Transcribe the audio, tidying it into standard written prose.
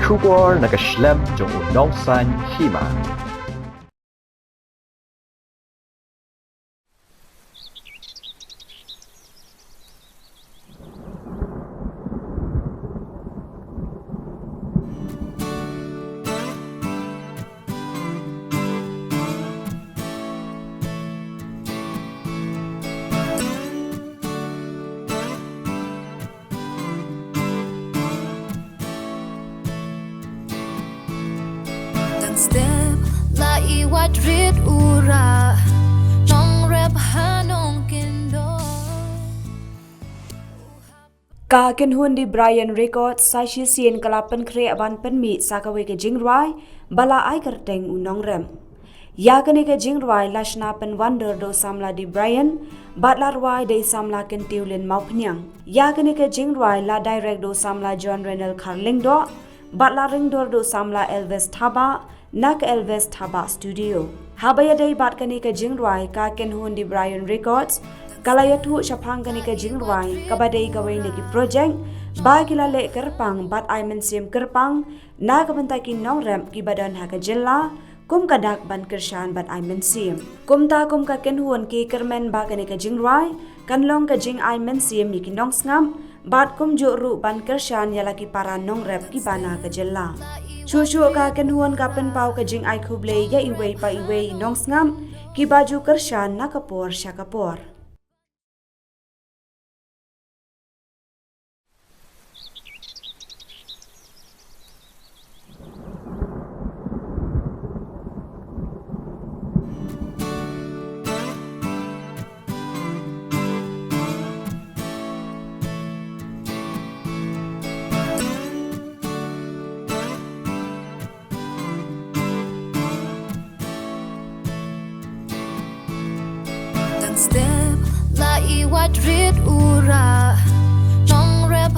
Shubor nakaslem jong unongsan Hima. Step la iwat rid ura Nongrep hanong kindo Ka Kynhun Dbryn record sa sien kalapan kre aban Pynmih sakawe ke Rwai bala ai kerteng u Nongrep. Ya kene ke Rwai lashna pen wonder do Samla Dbryn bat la Rwai de Samla Kyntiewlin mau penyang. Ya kene ke Rwai la direct do Samla John Renal Karling do bat la ring do Samla Elvis Thaba nak Elvis Thaba studio. Habaya day bat kene ke Rwai ka Kynhun Dbryn records kalayatu syapang kene ke Rwai kabadai kawai neki project ba kila le kerpang bat ai mensim kerpang na kabantaki Nongrep ki badan ha ke jilla kum kadak ban kershan bat ai mensim kum ka Kynhun ki kermen ba kene ke Rwai kan long ke ai mensim ki nong ngam bat kum ru ban kershan yala ki para Nongrep ki bana ke jilla Shushu ka Kynhun ka pen pau ke ai kuble ya iwei pa iwei nong ngam ki baju kershan na kapor syakapor. Step la iwat rid ura Nongrep